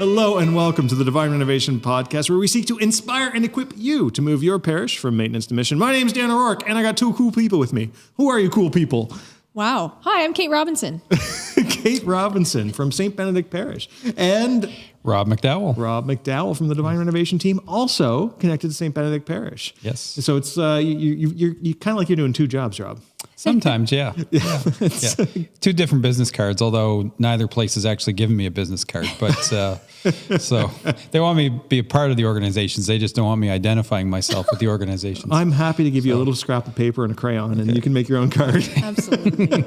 Hello and welcome to the Divine Renovation Podcast, where we seek to inspire and equip you to move your parish from maintenance to mission. My name's Dan O'Rourke, and I got two cool people with me. Who are you cool people? Wow. Hi, I'm Kate Robinson. Kate Robinson from St. Benedict Parish. And Rob McDowell. Rob McDowell from the Divine Renovation team, also connected to St. Benedict Parish. Yes. So it's you kind of like you're doing two jobs, Rob. Sometimes, yeah. Yeah. Two different business cards, although neither place has actually given me a business card. But so they want me to be a part of the organizations. They just don't want me identifying myself with the organizations. I'm happy to give you a little scrap of paper and a crayon, and you can make your own card. Absolutely.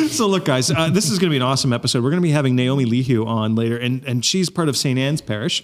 So look, guys, this is going to be an awesome episode. We're going to be having Naomi Lehew on later, and she's part of St. Anne's Parish,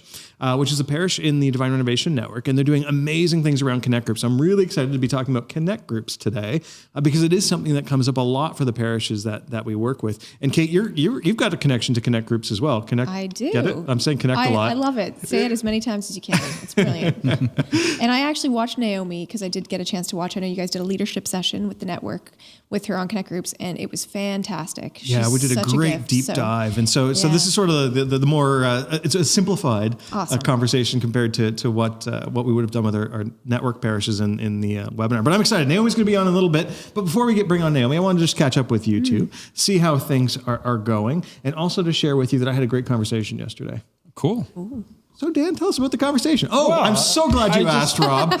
which is a parish in the Divine Renovation Network, and they're doing amazing things around Connect Groups. I'm really excited to be talking about Connect Groups today, because it is something that comes up a lot for the parishes that we work with. And Kate, you've got a connection to Connect Groups as well. Connect, I do. Get it? I'm saying Connect a lot. I love it. Say it as many times as you can. It's brilliant. And I actually watched Naomi because I did get a chance to watch. I know you guys did a leadership session with the network with her on Connect Groups, and it was fantastic. Yeah, we did a great deep dive. And so this is sort of the more, it's a simplified conversation compared to what we would have done with our network parishes in the webinar. But I'm excited. Naomi's going to be on in a little bit. But before we bring on Naomi, I want to just catch up with you two, see how things are going, and also to share with you that I had a great conversation yesterday. Cool. Ooh. So Dan, tell us about the conversation. Oh, well, I'm so glad you asked, Rob.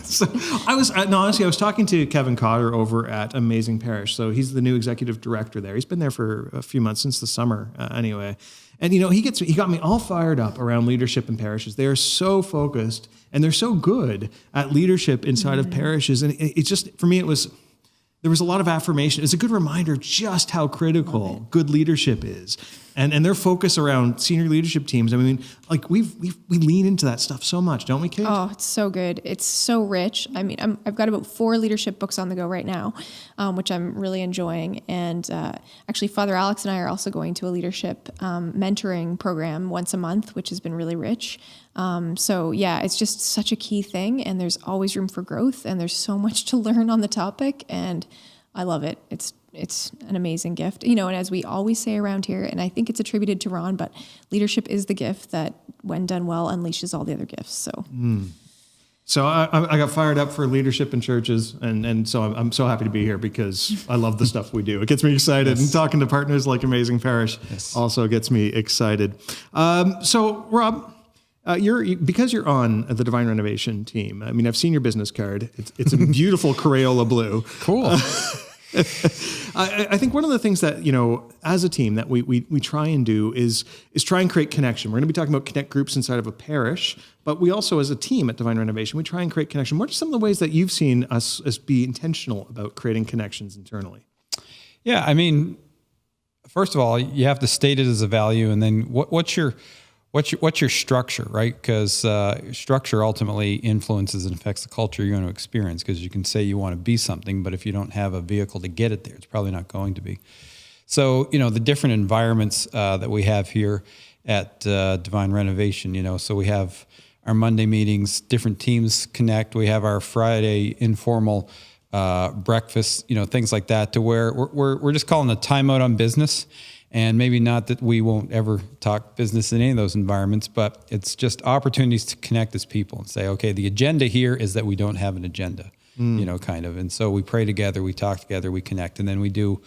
So I was talking to Kevin Cotter over at Amazing Parish. So he's the new executive director there. He's been there for a few months, since the summer anyway. And he got me all fired up around leadership in parishes. They are so focused and they're so good at leadership inside of parishes. And it's just, for me, there was a lot of affirmation. It's a good reminder of just how critical good leadership is. And their focus around senior leadership teams. I mean, like we lean into that stuff so much, don't we, Kate? Oh, it's so good. It's so rich. I mean, I've got about 4 leadership books on the go right now, which I'm really enjoying. And actually, Father Alex and I are also going to a leadership mentoring program once a month, which has been really rich. So yeah, it's just such a key thing, and there's always room for growth, and there's so much to learn on the topic, and I love it. It's an amazing gift, and as we always say around here, and I think it's attributed to Ron, but leadership is the gift that, when done well, unleashes all the other gifts. So I got fired up for leadership in churches, and so I'm so happy to be here because I love the stuff we do. It gets me excited, and talking to partners like Amazing Parish also gets me excited. So Rob, because you're on the Divine Renovation team, I mean, I've seen your business card. It's a beautiful Crayola blue. Cool. I think one of the things that, as a team that we try and do is try and create connection. We're going to be talking about Connect Groups inside of a parish, but we also, as a team at Divine Renovation, we try and create connection. What are some of the ways that you've seen us as be intentional about creating connections internally? Yeah, I mean, first of all, you have to state it as a value, and then what's your structure, right? Because structure ultimately influences and affects the culture you're going to experience, because you can say you want to be something, but if you don't have a vehicle to get it there, it's probably not going to be. So, the different environments that we have here at Divine Renovation, so we have our Monday meetings, different teams connect. We have our Friday informal breakfast, things like that, to where we're just calling a timeout on business. And maybe not that we won't ever talk business in any of those environments, but it's just opportunities to connect as people and say, okay, the agenda here is that we don't have an agenda, kind of. And so we pray together, we talk together, we connect, and then we do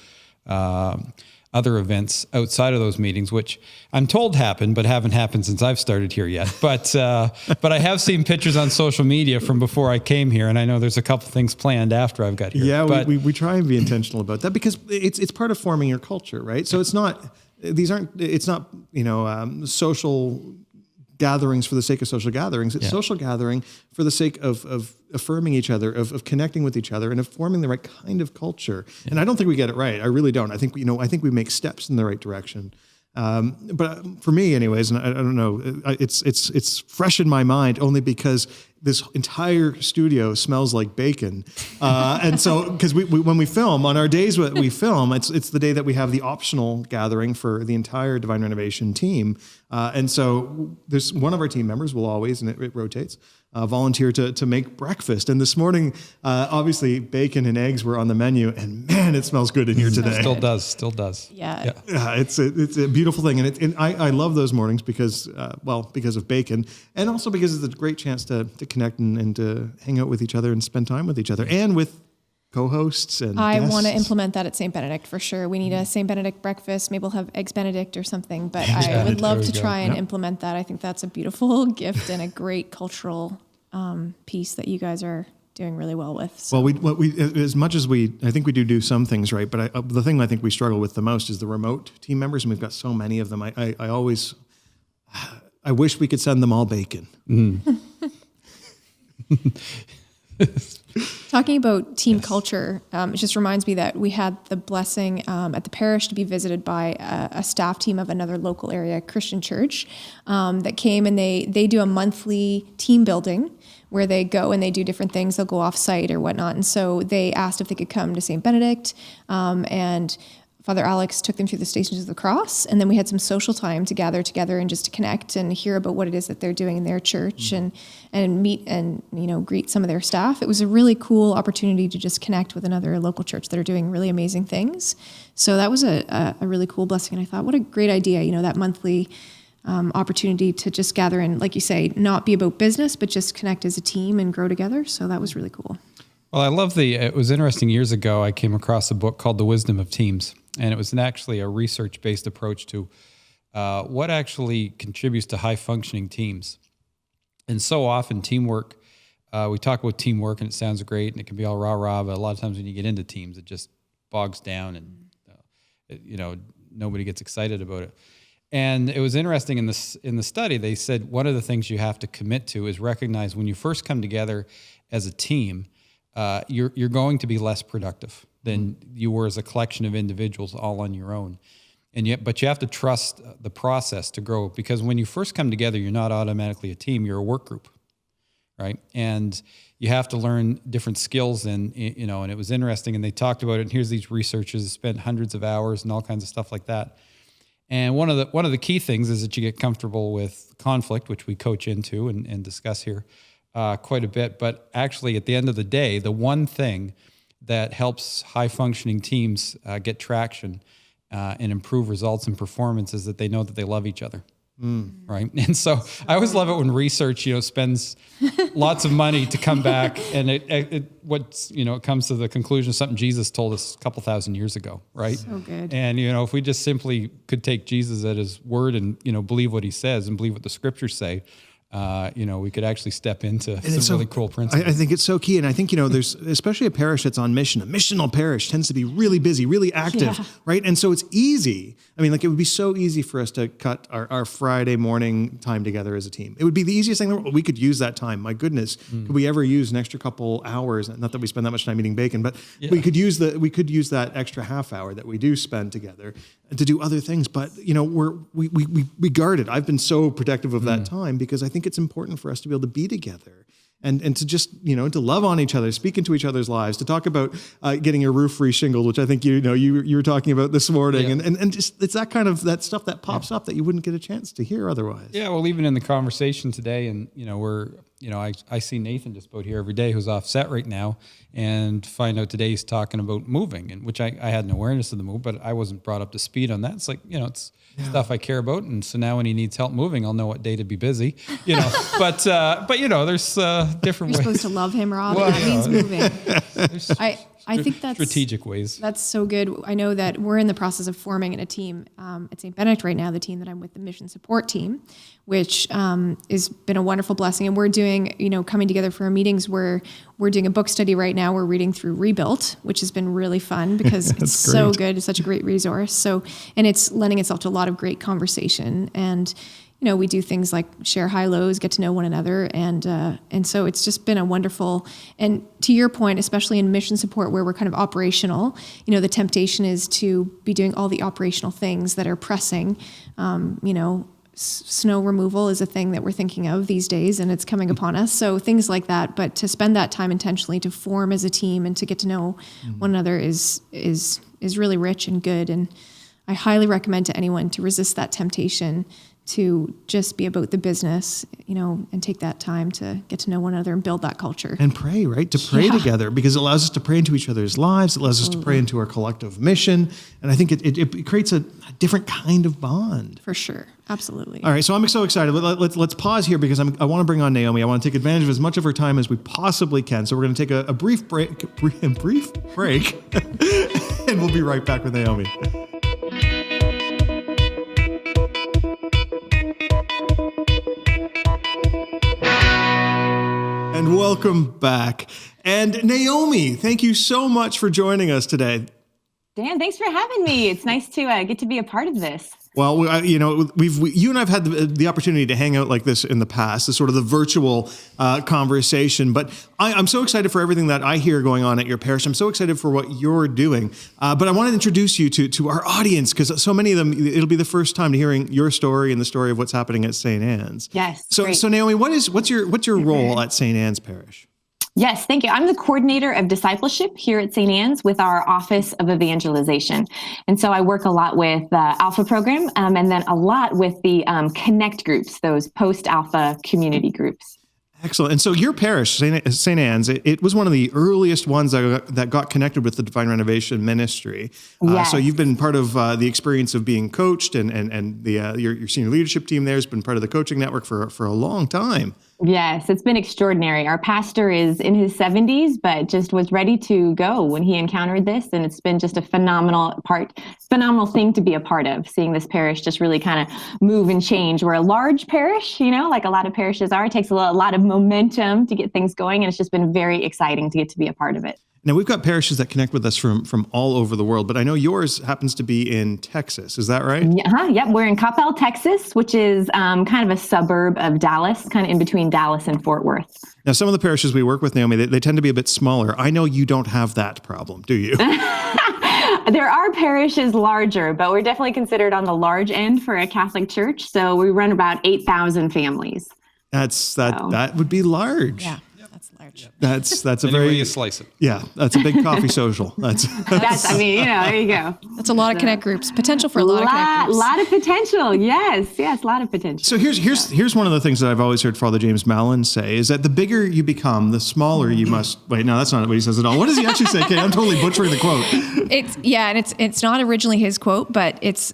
other events outside of those meetings, which I'm told happen, but haven't happened since I've started here yet. But I have seen pictures on social media from before I came here, and I know there's a couple things planned after I've got here. Yeah, but we try and be intentional about that, because it's part of forming your culture, right? So it's not social gatherings for the sake of social gatherings. It's social gathering for the sake of affirming each other, of connecting with each other, and of forming the right kind of culture. Yeah. And I don't think we get it right. I really don't. I think we make steps in the right direction. But for me, anyways, and I don't know, it's fresh in my mind only because this entire studio smells like bacon. And so, because when we film, on our days that we film, it's the day that we have the optional gathering for the entire Divine Renovation team. And so there's one of our team members will always, and it rotates, volunteer to make breakfast. And this morning, obviously, bacon and eggs were on the menu, and man, it smells good in here today. Still does. Yeah. Yeah, it's a beautiful thing, and I love those mornings because of bacon, and also because it's a great chance to connect and to hang out with each other and spend time with each other and with co-hosts and I guests. want to implement that at St. Benedict for sure. We need a St. Benedict breakfast. Maybe we'll have Eggs Benedict or something, but I would love to try and implement that. I think that's a beautiful gift and a great cultural piece that you guys are doing really well with. So. Well, we as much as I think we do some things right, but the thing I think we struggle with the most is the remote team members, and we've got so many of them. I wish we could send them all bacon. Talking about team culture, it just reminds me that we had the blessing at the parish to be visited by a staff team of another local area Christian church that came, and they do a monthly team building where they go and they do different things. They'll go off site or whatnot. And so they asked if they could come to St. Benedict, and Father Alex took them through the Stations of the Cross, and then we had some social time to gather together and just to connect and hear about what it is that they're doing in their church, and meet and greet some of their staff. It was a really cool opportunity to just connect with another local church that are doing really amazing things. So that was a really cool blessing, and I thought, what a great idea, that monthly opportunity to just gather and, like you say, not be about business, but just connect as a team and grow together. So that was really cool. Well, I love it was interesting. Years ago, I came across a book called The Wisdom of Teams, and it was actually a research-based approach to what actually contributes to high-functioning teams. And so often teamwork, we talk about teamwork and it sounds great and it can be all rah-rah, but a lot of times when you get into teams, it just bogs down and, nobody gets excited about it. And it was interesting in the study, they said one of the things you have to commit to is recognize when you first come together as a team, you're going to be less productive than you were as a collection of individuals all on your own. But you have to trust the process to grow, because when you first come together, you're not automatically a team, you're a work group, right? And you have to learn different skills and it was interesting, and they talked about it, and here's these researchers that spent hundreds of hours and all kinds of stuff like that. And one of the key things is that you get comfortable with conflict, which we coach into and discuss here quite a bit. But actually, at the end of the day, the one thing that helps high-functioning teams get traction and improve results and performance is that they know that they love each other, right? And so I always love it when research, spends lots of money to come back, and it comes to the conclusion of something Jesus told us a couple thousand years ago, right? So good. And if we just simply could take Jesus at his word and believe what he says and believe what the scriptures say, we could actually step into some really cool principles. I think it's so key. And I think, there's, especially a parish that's on mission, a missional parish tends to be really busy, really active, right? And so it's easy. I mean, it would be so easy for us to cut our Friday morning time together as a team. It would be the easiest thing in the world. We could use that time. My goodness, could we ever use an extra couple hours? Not that we spend that much time eating bacon, but we could use that extra half hour that we do spend together to do other things. But, we guard it. I've been so protective of that time because I think it's important for us to be able to be together and to just, to love on each other, speak into each other's lives, to talk about getting your roof reshingled, which I think, you were talking about this morning. Yeah. And just, it's that kind of, that stuff that pops up that you wouldn't get a chance to hear otherwise. Yeah. Well, even in the conversation today, and, I see Nathan just about here every day, who's off set right now, and find out today he's talking about moving, and which I had an awareness of the move, but I wasn't brought up to speed on that. It's like, it's stuff I care about. And so now when he needs help moving, I'll know what day to be busy, but there's different ways. You're supposed to love him, Rob. Well, that means moving. I think that's strategic ways. That's so good. I know that we're in the process of forming a team at St. Benedict right now, the team that I'm with, the mission support team, which has been a wonderful blessing. And we're doing, coming together for our meetings where we're doing a book study right now. We're reading through Rebuilt, which has been really fun because it's so good. It's such a great resource. So, and it's lending itself to a lot of great conversation. And we do things like share high lows, get to know one another. And so it's just been a wonderful, and to your point, especially in mission support where we're kind of operational, the temptation is to be doing all the operational things that are pressing. Snow removal is a thing that we're thinking of these days, and it's coming upon us. So things like that, but to spend that time intentionally to form as a team and to get to know one another is really rich and good. And I highly recommend to anyone to resist that temptation to just be about the business, and take that time to get to know one another and build that culture. And pray, right? To pray together, because it allows us to pray into each other's lives. It allows us to pray into our collective mission. And I think it creates a different kind of bond. For sure. Absolutely. All right. So I'm so excited. Let's pause here because I want to bring on Naomi. I want to take advantage of as much of her time as we possibly can. So we're going to take a brief break, and we'll be right back with Naomi. And welcome back. And Naomi, thank you so much for joining us today. Dan, thanks for having me. It's nice to get to be a part of this. Well, you and I've had the opportunity to hang out like this in the past, the sort of the virtual conversation. But I'm so excited for everything that I hear going on at your parish. I'm so excited for what you're doing. But I want to introduce you to our audience, because so many of them, it'll be the first time to hearing your story and the story of what's happening at St. Anne's. Yes. So Naomi, what's your role at St. Anne's Parish? Yes, thank you. I'm the coordinator of discipleship here at St. Anne's with our Office of Evangelization. And so I work a lot with the Alpha program and then a lot with the Connect groups, those post-Alpha community groups. Excellent. And so your parish, St. Anne's, it was one of the earliest ones that got connected with the Divine Renovation ministry. Yes. So you've been part of the experience of being coached, and your senior leadership team there has been part of the coaching network for a long time. Yes, it's been extraordinary. Our pastor is in his 70s, but just was ready to go when he encountered this. And it's been just a phenomenal thing to be a part of, seeing this parish just really kind of move and change. We're a large parish, like a lot of parishes are. It takes a lot of momentum to get things going. And it's just been very exciting to get to be a part of it. Now, we've got parishes that connect with us from all over the world, but I know yours happens to be in Texas. Is that right? Yep. We're in Coppell, Texas, which is kind of a suburb of Dallas, kind of in between Dallas and Fort Worth. Now, some of the parishes we work with, Naomi, they tend to be a bit smaller. I know you don't have that problem, do you? There are parishes larger, but we're definitely considered on the large end for a Catholic church. So we run about 8,000 families. That would be large. Yeah. That's large. That's a Any way very you slice it. Yeah, that's a big coffee social. That's there you go. That's a lot of connect groups. Potential for a lot of connect groups. Lot of potential. Yes, a lot of potential. So here's one of the things that I've always heard Father James Mallon say is that the bigger you become, the smaller you must. Wait, no, that's not what he says at all. What does he actually say? Okay, I'm totally butchering the quote. It's not originally his quote, but it's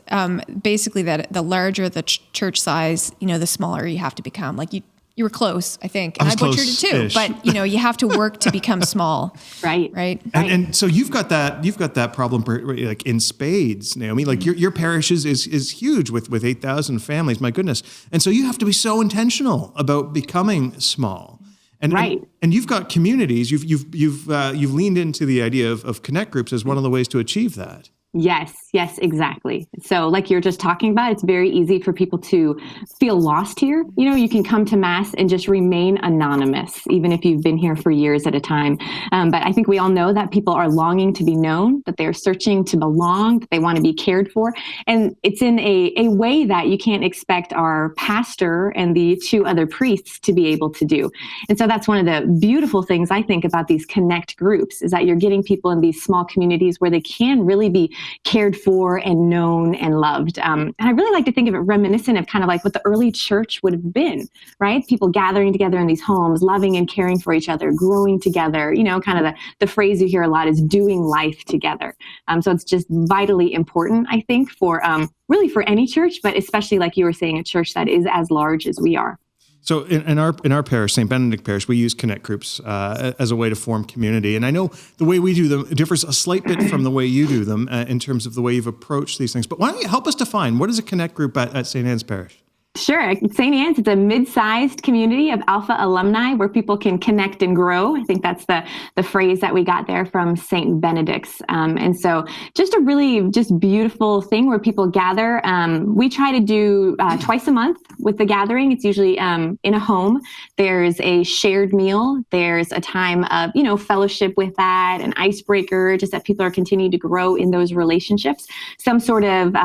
basically that the larger the church size, the smaller you have to become. Like you were close, I think. And I butchered it too. But you have to work to become small. Right. And so you've got that problem like in spades, Naomi. Like your parish is huge with 8,000 families. My goodness. And so you have to be so intentional about becoming small. And you've got communities. You've leaned into the idea of connect groups as one of the ways to achieve that. Yes, exactly. So like you're just talking about, it's very easy for people to feel lost here. You can come to Mass and just remain anonymous, even if you've been here for years at a time. But I think we all know that people are longing to be known, that they're searching to belong, that they want to be cared for. And it's in a way that you can't expect our pastor and the two other priests to be able to do. And so that's one of the beautiful things I think about these connect groups, is that you're getting people in these small communities where they can really be cared for and known and loved. And I really like to think of it reminiscent of kind of like what the early church would have been, right? People gathering together in these homes, loving and caring for each other, growing together, kind of the phrase you hear a lot is doing life together. So it's just vitally important, I think, for really for any church, but especially like you were saying, a church that is as large as we are. So in our parish, St. Benedict Parish, we use connect groups as a way to form community. And I know the way we do them differs a slight bit from the way you do them in terms of the way you've approached these things. But why don't you help us define what is a connect group at St. Anne's Parish? Sure. St. Anne's, it's a mid-sized community of Alpha alumni where people can connect and grow. I think that's the phrase that we got there from St. Benedict's. And so just a really just beautiful thing where people gather. We try to do twice a month with the gathering. It's usually in a home. There's a shared meal. There's a time of, fellowship with that, an icebreaker, just that people are continuing to grow in those relationships. Some sort of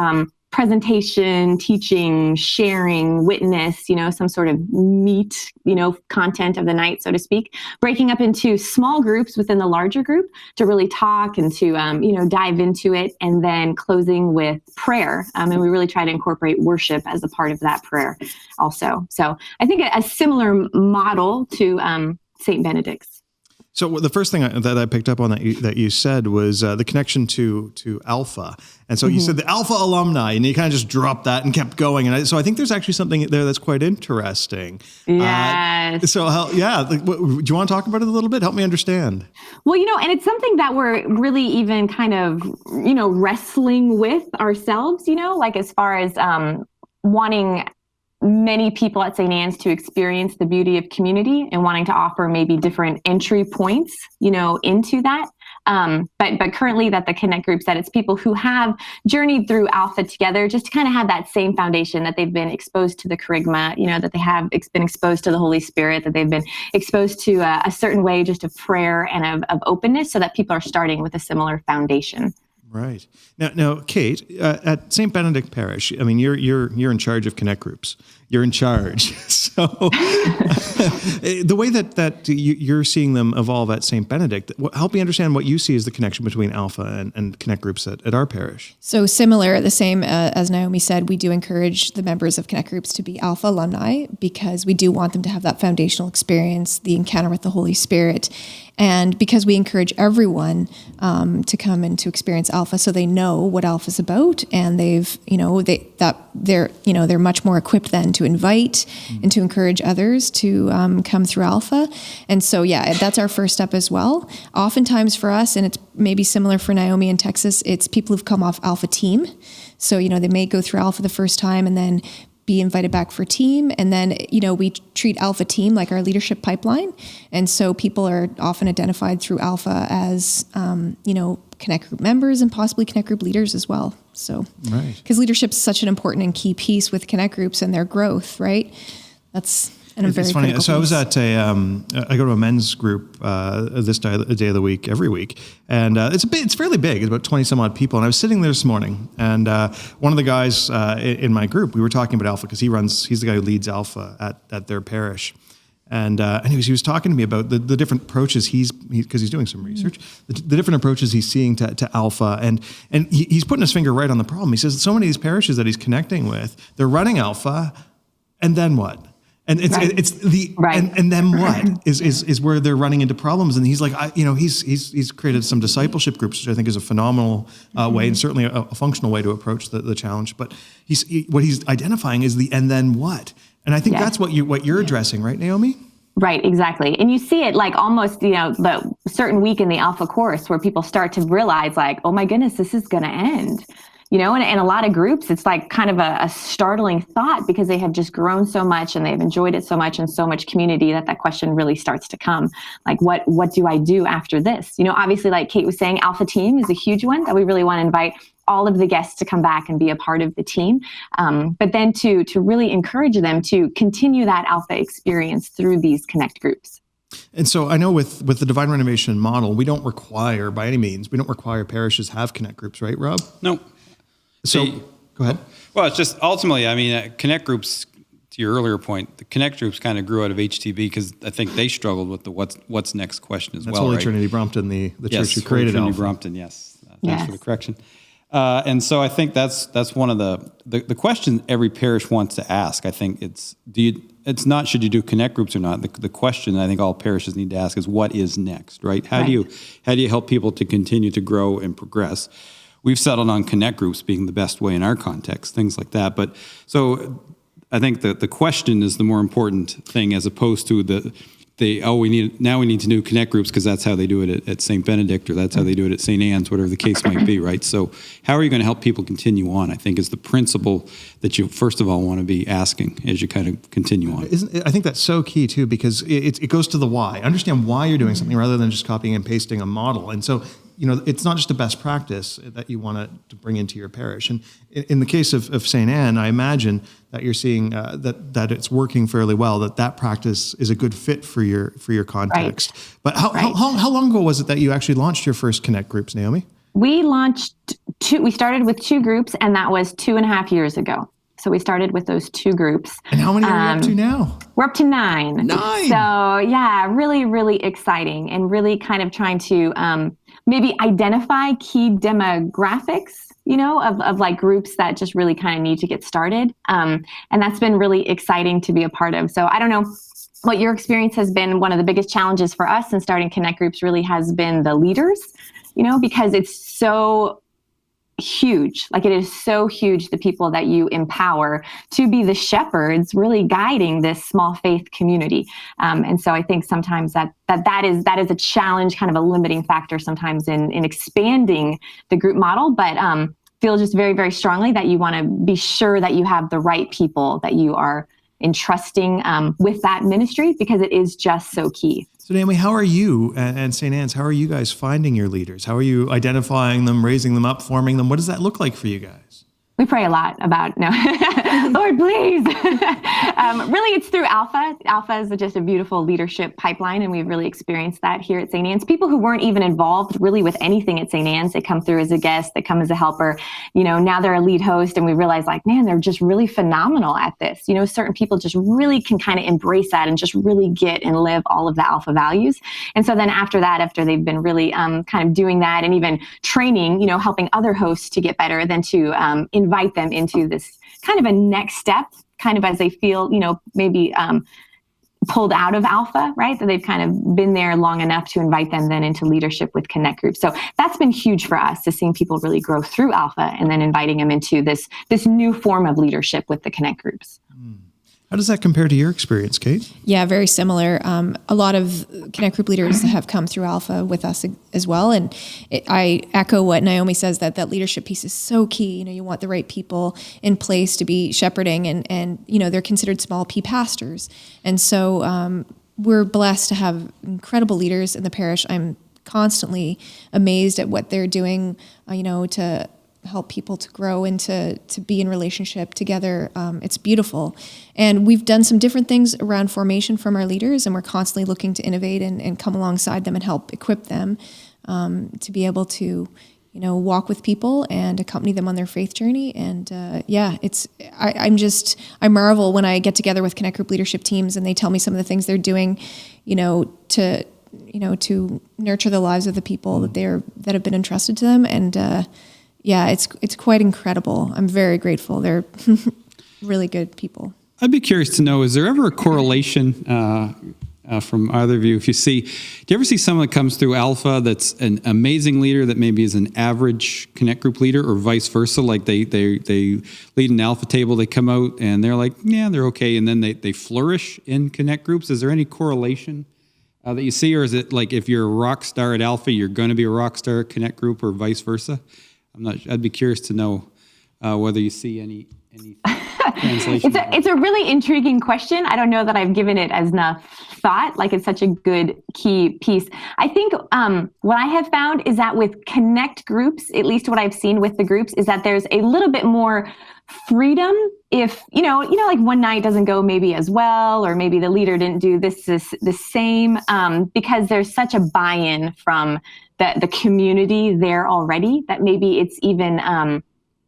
presentation, teaching, sharing, witness, some sort of meat, content of the night, so to speak, breaking up into small groups within the larger group to really talk and to, dive into it, and then closing with prayer. And we really try to incorporate worship as a part of that prayer also. So I think a similar model to St. Benedict's. So the first thing that I picked up on that you said was the connection to Alpha. And so you said the Alpha alumni, and you kind of just dropped that and kept going. And so I think there's actually something there that's quite interesting. Yes. Do you want to talk about it a little bit? Help me understand. Well, and it's something that we're really even kind of, wrestling with ourselves, like as far as wanting many people at St. Anne's to experience the beauty of community and wanting to offer maybe different entry points, into that. But currently that the Connect group said, it's people who have journeyed through Alpha together, just to kind of have that same foundation, that they've been exposed to the Kerygma, that they have been exposed to the Holy Spirit, that they've been exposed to a certain way just of prayer and of openness, so that people are starting with a similar foundation. Right. Now, Kate, at St. Benedict Parish, I mean, you're in charge of Connect groups. You're in charge. So the way that you're seeing them evolve at St. Benedict, help me understand what you see as the connection between Alpha and Connect groups at our parish. So similar, the same as Naomi said, we do encourage the members of Connect groups to be Alpha alumni, because we do want them to have that foundational experience, the encounter with the Holy Spirit. And because we encourage everyone to come and to experience Alpha, so they know what Alpha is about, and they're much more equipped then to invite and to encourage others to come through Alpha. And so, that's our first step as well. Oftentimes for us, and it's maybe similar for Naomi in Texas, it's people who've come off Alpha team. So, they may go through Alpha the first time and then be invited back for team. And then, we treat Alpha team like our leadership pipeline. And so people are often identified through Alpha as, Connect group members and possibly Connect group leaders as well. So, right. Because leadership is such an important and key piece with Connect groups and their growth, right? That's It's funny. So I was at I go to a men's group this day of the week, every week. And it's fairly big. It's about 20 some odd people. And I was sitting there this morning, and one of the guys in my group, we were talking about Alpha, because he's the guy who leads Alpha at their parish. And he was talking to me about the different approaches because he's doing some research, the different approaches he's seeing to Alpha, and he's putting his finger right on the problem. He says so many of these parishes that he's connecting with, they're running Alpha, and then what? And it's the right. and then what is where they're running into problems. And he's like, he's created some discipleship groups, which I think is a phenomenal way, and certainly a functional way to approach the challenge. But what he's identifying is the and then what. And I think that's what you're addressing, right, Naomi? Right, exactly. And you see it like almost, the certain week in the Alpha course where people start to realize like, oh my goodness, this is going to end. And a lot of groups, it's like kind of a startling thought, because they have just grown so much and they've enjoyed it so much, and so much community, that question really starts to come. Like, what do I do after this? Obviously, like Kate was saying, Alpha team is a huge one that we really want to invite all of the guests to come back and be a part of the team. But then to really encourage them to continue that Alpha experience through these Connect groups. And so I know with the Divine Renovation model, we don't require parishes have Connect groups, right, Rob? No. So go ahead. Well, it's just ultimately, Connect groups, to your earlier point, the Connect groups kind of grew out of HTB, because I think they struggled with the what's next question as well. That's Holy right? Trinity Brompton, the church who Holy created Trinity Alpha. Brompton, yes. Thanks for the correction. And so I think that's one of the question every parish wants to ask. I think it's not should you do Connect groups or not. The question I think all parishes need to ask is, what is next, right? How do you help people to continue to grow and progress? We've settled on Connect groups being the best way in our context, things like that. But so I think that the question is the more important thing, as opposed to we need to do Connect groups because that's how they do it at St. Benedict, or that's how they do it at St. Anne's, whatever the case might be, right? So how are you going to help people continue on, I think, is the principle that you first of all want to be asking as you kind of continue on. I think that's so key too, because it goes to the why. Understand why you're doing something rather than just copying and pasting a model. And so, it's not just a best practice that you want to bring into your parish. And in the case of St. Anne, I imagine that you're seeing that it's working fairly well, that practice is a good fit for your context. Right. But how long ago was it that you actually launched your first Connect groups, Naomi? We launched we started with 2 groups, and that was 2.5 years ago. So we started with those 2 groups. And how many are you up to now? We're up to 9. 9. So yeah, really, really exciting, and really kind of trying to maybe identify key demographics, of like groups that just really kind of need to get started. And that's been really exciting to be a part of. So I don't know what your experience has been. One of the biggest challenges for us in starting Connect groups really has been the leaders, because it's so huge. Like, it is so huge, the people that you empower to be the shepherds really guiding this small faith community. And so I think sometimes that is a challenge, kind of a limiting factor sometimes in expanding the group model, but feel just very, very strongly that you want to be sure that you have the right people that you are entrusting with that ministry, because it is just so key. So Naomi, how are you and St. Anne's, how are you guys finding your leaders? How are you identifying them, raising them up, forming them? What does that look like for you guys? We pray a lot about, Lord, please. Really, it's through Alpha. Alpha is just a beautiful leadership pipeline, and we've really experienced that here at St. Anne's. People who weren't even involved really with anything at St. Anne's, they come through as a guest, they come as a helper. Now they're a lead host, and we realize, like, man, they're just really phenomenal at this. Certain people just really can kind of embrace that and just really get and live all of the Alpha values. And so then after they've been really kind of doing that, and even training, helping other hosts to get better, then to invite them into this kind of a next step, kind of as they feel, maybe pulled out of Alpha, right? That they've kind of been there long enough to invite them then into leadership with Connect groups. So that's been huge for us, to seeing people really grow through Alpha and then inviting them into this new form of leadership with the Connect groups. How does that compare to your experience, Kate? Yeah, very similar. A lot of Connect group leaders have come through Alpha with us as well. And I echo what Naomi says, that leadership piece is so key. You want the right people in place to be shepherding, and they're considered small P pastors. And so we're blessed to have incredible leaders in the parish. I'm constantly amazed at what they're doing, to help people to grow and to be in relationship together. It's beautiful. And we've done some different things around formation from our leaders, and we're constantly looking to innovate and come alongside them and help equip them to be able to, walk with people and accompany them on their faith journey. And I marvel when I get together with Connect group leadership teams and they tell me some of the things they're doing, to nurture the lives of the people that have been entrusted to them. And it's quite incredible. I'm very grateful. They're really good people. I'd be curious to know, is there ever a correlation from either of you? Do you ever see someone that comes through Alpha that's an amazing leader that maybe is an average Connect group leader, or vice versa? Like they lead an Alpha table, they come out and they're like, yeah, they're okay. And then they flourish in Connect groups. Is there any correlation that you see? Or is it like, if you're a rock star at Alpha, you're going to be a rock star at Connect group, or vice versa? I'd be curious to know whether you see any translation. It's a really intriguing question. I don't know that I've given it as enough thought. Like, it's such a good key piece. I think what I have found is that with Connect groups, at least what I've seen with the groups, is that there's a little bit more freedom. If like one night doesn't go maybe as well, or maybe the leader didn't do the same, because there's such a buy-in from the community there already, that maybe it's even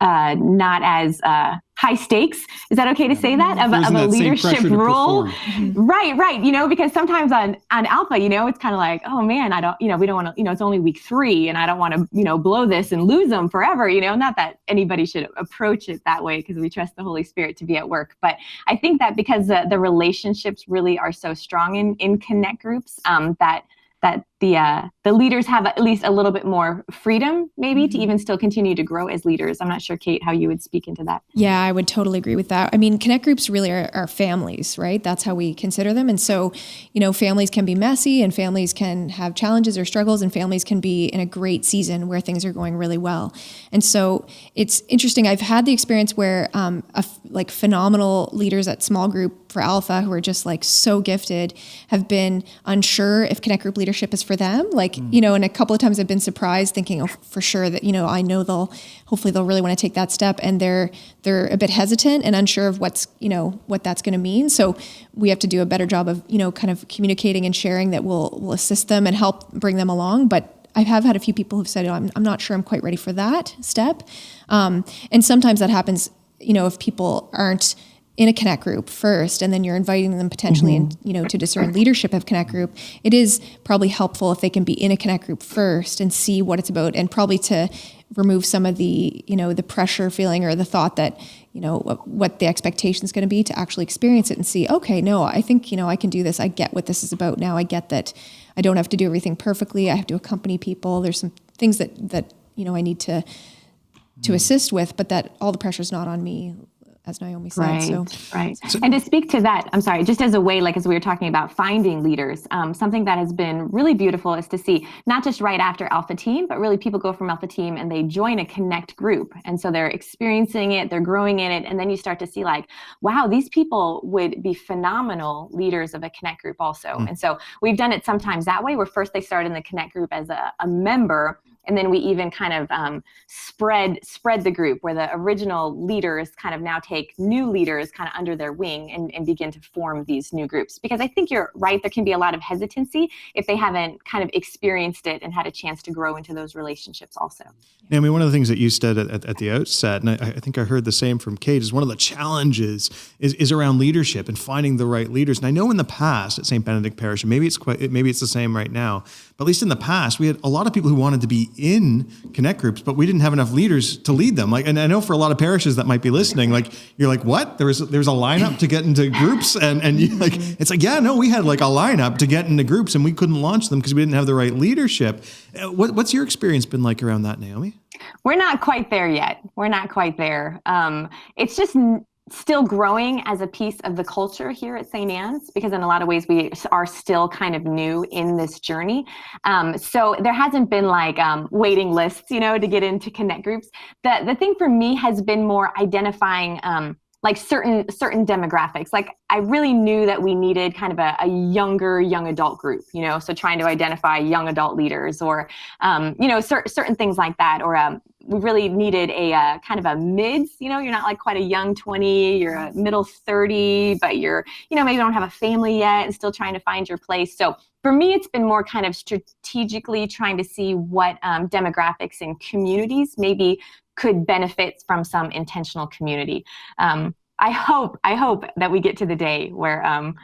not as high stakes. Is that okay to say that? Of a leadership role? Right. Because sometimes on Alpha, it's kind of like, oh man, we don't want to, it's only week 3 and I don't want to, blow this and lose them forever. Not that anybody should approach it that way, because we trust the Holy Spirit to be at work. But I think that because the relationships really are so strong in Connect groups, that the leaders have at least a little bit more freedom, maybe, to even still continue to grow as leaders. I'm not sure, Kate, how you would speak into that. Yeah, I would totally agree with that. I mean, Connect groups really are families, right? That's how we consider them. And so, families can be messy, and families can have challenges or struggles, and families can be in a great season where things are going really well. And so it's interesting. I've had the experience where phenomenal leaders at small group for Alpha, who are just like so gifted, have been unsure if Connect group leadership is for them. And a couple of times I've been surprised, thinking, for sure that, I know hopefully they'll really want to take that step. And they're a bit hesitant and unsure of what that's going to mean. So we have to do a better job of, kind of communicating and sharing that will assist them and help bring them along. But I have had a few people who've said, I'm not sure I'm quite ready for that step. And sometimes that happens, if people aren't in a Connect group first, and then you're inviting them potentially to discern leadership of Connect group. It is probably helpful if they can be in a Connect group first and see what it's about, and probably to remove some of the, the pressure feeling or the thought that, what the expectation is going to be, to actually experience it and see, okay, no, I think, I can do this. I get what this is about now. I get that I don't have to do everything perfectly. I have to accompany people. There's some things that I need to assist with, but that all the pressure is not on me, as Naomi said. Right. And to speak to that, I'm sorry, just as a way, like as we were talking about finding leaders, something that has been really beautiful is to see not just right after Alpha Team, but really people go from Alpha Team and they join a Connect group. And so they're experiencing it, they're growing in it. And then you start to see like, wow, these people would be phenomenal leaders of a Connect group also. And so we've done it sometimes that way, where first they start in the Connect group as a member, and then we even kind of spread the group, where the original leaders kind of now take new leaders kind of under their wing and begin to form these new groups. Because I think you're right, there can be a lot of hesitancy if they haven't kind of experienced it and had a chance to grow into those relationships also. Naomi, one of the things that you said at the outset, and I think I heard the same from Kate, is one of the challenges is around leadership and finding the right leaders. And I know in the past at St. Benedict Parish, and maybe it's the same right now, but at least in the past, we had a lot of people who wanted to be in Connect groups, but we didn't have enough leaders to lead them. Like, and I know for a lot of parishes that might be listening, like you're like, what? There's a lineup to get into groups, and you like, it's like, yeah, no, we had like a lineup to get into groups, and we couldn't launch them because we didn't have the right leadership. What's your experience been like around that, Naomi? We're not quite there yet. We're not quite there. It's just still growing as a piece of the culture here at St. Anne's, because in a lot of ways we are still kind of new in this journey. So there hasn't been like waiting lists, to get into Connect groups. The thing for me has been more identifying like certain demographics. Like I really knew that we needed kind of a young adult group, so trying to identify young adult leaders, or certain things like that, or we really needed a kind of a mids, you're not like quite a young 20, you're a middle 30, but you're, maybe don't have a family yet and still trying to find your place. So for me, it's been more kind of strategically trying to see what demographics and communities maybe could benefit from some intentional community. I hope that we get to the day where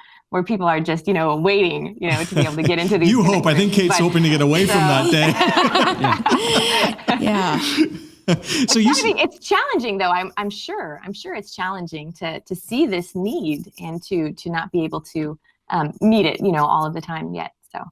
people are just, waiting, to be able to get into these. You hope. I think Kate's hoping to get away from that day. Yeah. So it's challenging, though. I'm sure it's challenging to see this need and to not be able to meet it, all of the time yet. So.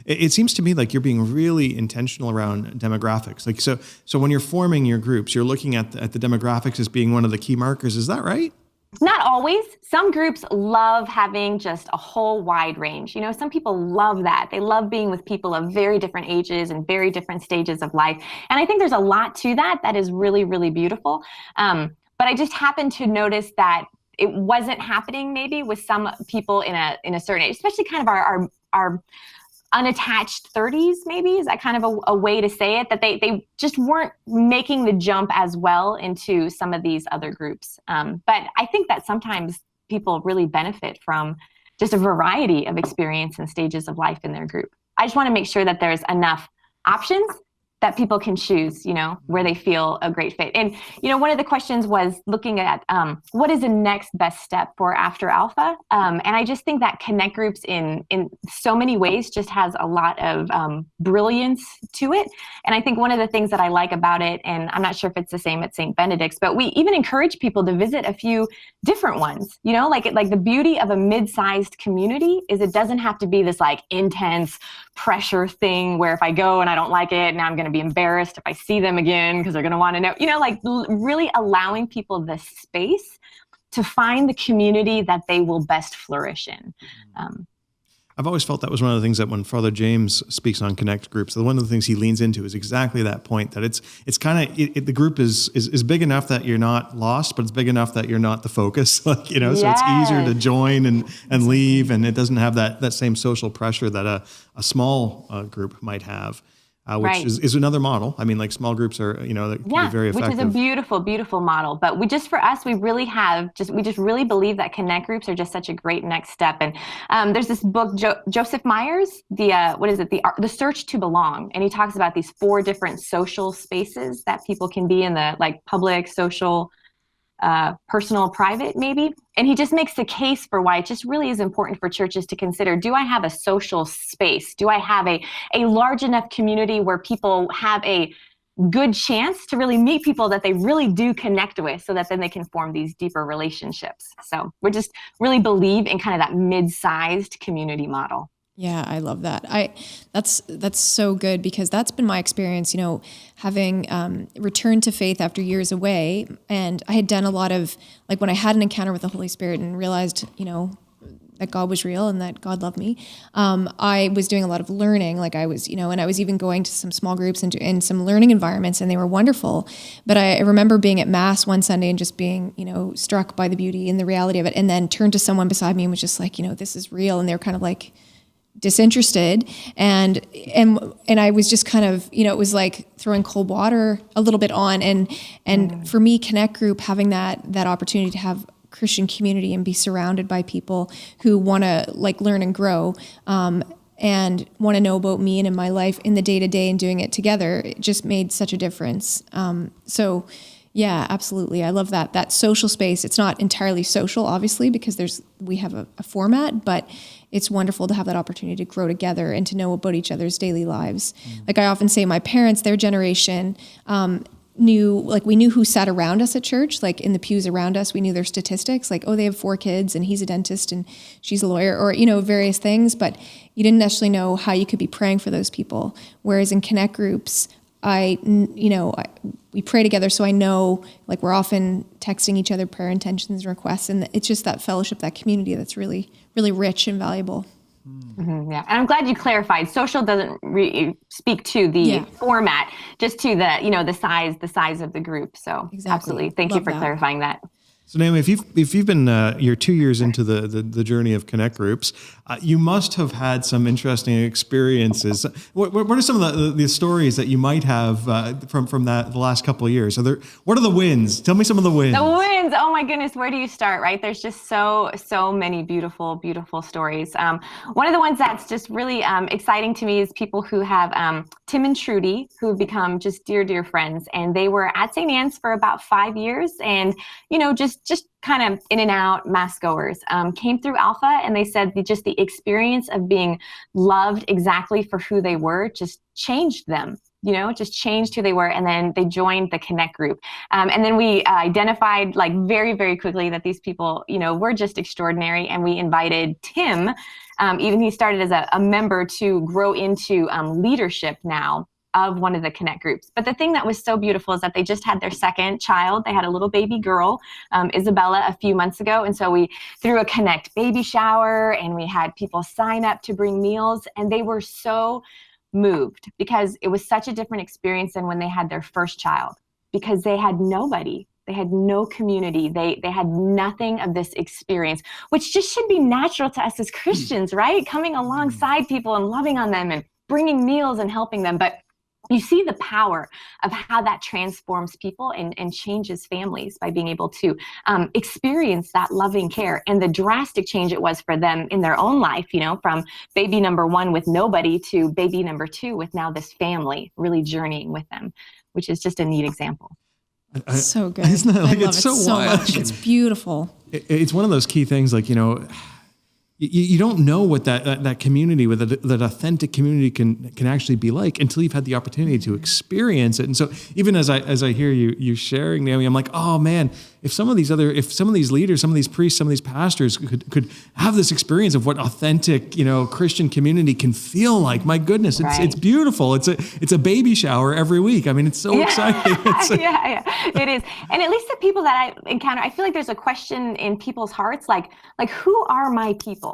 It seems to me like you're being really intentional around demographics. Like, so when you're forming your groups, you're looking at the demographics as being one of the key markers. Is that right? Not always. Some groups love having just a whole wide range. Some people love that. They love being with people of very different ages and very different stages of life. And I think there's a lot to that is really, really beautiful. But I just happened to notice that it wasn't happening maybe with some people in a certain age, especially kind of our unattached 30s, maybe, is that kind of a way to say it, that they just weren't making the jump as well into some of these other groups. But I think that sometimes people really benefit from just a variety of experience and stages of life in their group. I just want to make sure that there's enough options that people can choose, where they feel a great fit. And, one of the questions was looking at what is the next best step for after Alpha? And I just think that Connect groups in so many ways just has a lot of brilliance to it. And I think one of the things that I like about it, and I'm not sure if it's the same at St. Benedict's, but we even encourage people to visit a few different ones, like the beauty of a mid-sized community is it doesn't have to be this like intense pressure thing where if I go and I don't like it, now I'm going to be embarrassed if I see them again because they're going to want to know, really allowing people the space to find the community that they will best flourish in. I've always felt that was one of the things that when Father James speaks on Connect groups, one of the things he leans into is exactly that point, that it's kind of, the group is big enough that you're not lost, but it's big enough that you're not the focus, so it's easier to join and leave, and it doesn't have that same social pressure that a small group might have. which Right. is another model. I mean, like small groups are, that can be very effective. Which is a beautiful, beautiful model. But for us, we just really believe that connect groups are just such a great next step. And there's this book, Joseph Myers, The Search to Belong. And he talks about these 4 different social spaces that people can be in, the like public, social, personal, private, maybe. And he just makes the case for why it just really is important for churches to consider, do I have a social space? Do I have a large enough community where people have a good chance to really meet people that they really do connect with, so that then they can form these deeper relationships? So we just really believe in kind of that mid-sized community model. Yeah, I love that. That's so good, because that's been my experience, having returned to faith after years away. And I had done a lot of, like, when I had an encounter with the Holy Spirit and realized, that God was real and that God loved me. I was doing a lot of learning, like I was, and I was even going to some small groups and in some learning environments, and they were wonderful. But I remember being at Mass one Sunday and just being, struck by the beauty and the reality of it, and then turned to someone beside me and was just like, this is real. And they were kind of like disinterested, and I was just kind of, it was like throwing cold water a little bit on, and for me, Connect Group, having that opportunity to have Christian community and be surrounded by people who want to like learn and grow, and want to know about me and in my life in the day-to-day, and doing it together, it just made such a difference. So yeah, absolutely. I love that social space. It's not entirely social, obviously, because we have a format, but it's wonderful to have that opportunity to grow together and to know about each other's daily lives. Like I often say, my parents, their generation, we knew who sat around us at church, like in the pews around us. We knew their statistics, like, oh, they have 4 kids and he's a dentist and she's a lawyer, or, various things, but you didn't necessarily know how you could be praying for those people. Whereas in Connect Groups, we pray together, so I know, like, we're often texting each other prayer intentions and requests, and it's just that fellowship, that community that's really, really rich and valuable. Mm-hmm, yeah, and I'm glad you clarified. Social doesn't speak to the format, just to the size of the group. So exactly. Absolutely, thank you for clarifying that. So Naomi, if you've been you're 2 years into the journey of Connect Groups, you must have had some interesting experiences. What are some of the stories that you might have from the last couple of years? What are the wins? Tell me some of the wins. The wins. Oh my goodness, where do you start? Right? There's just so many beautiful, beautiful stories. One of the ones that's just really exciting to me is people who have Tim and Trudy, who have become just dear, dear friends, and they were at St. Anne's for about 5 years, and just kind of in and out Mass goers, came through Alpha, and they said just the experience of being loved exactly for who they were just changed them, just changed who they were. And then they joined the Connect Group. And then we identified like very, very quickly that these people, were just extraordinary. And we invited Tim, even he started as a member, to grow into leadership now of one of the Connect Groups. But the thing that was so beautiful is that they just had their second child. They had a little baby girl, Isabella, a few months ago. And so we threw a Connect baby shower, and we had people sign up to bring meals. And they were so moved, because it was such a different experience than when they had their first child, because they had nobody. They had no community. They had nothing of this experience, which just should be natural to us as Christians, right? Coming alongside people and loving on them and bringing meals and helping them. But you see the power of how that transforms people and changes families by being able to experience that loving care, and the drastic change it was for them in their own life, from baby number 1 with nobody to baby number 2 with now this family really journeying with them, which is just a neat example. So good. Isn't that like, I love it's it so wild. much. It's beautiful. It's one of those key things, like, you don't know what that community, what that authentic community can actually be like, until you've had the opportunity to experience it. And so even as I hear you sharing, Naomi, I'm like, oh man, if some of these leaders, some of these priests, some of these pastors could have this experience of what authentic, Christian community can feel like, my goodness, it's beautiful. It's a baby shower every week. I mean, it's so exciting. Yeah, it is. And at least the people that I encounter, I feel like there's a question in people's hearts, like who are my people?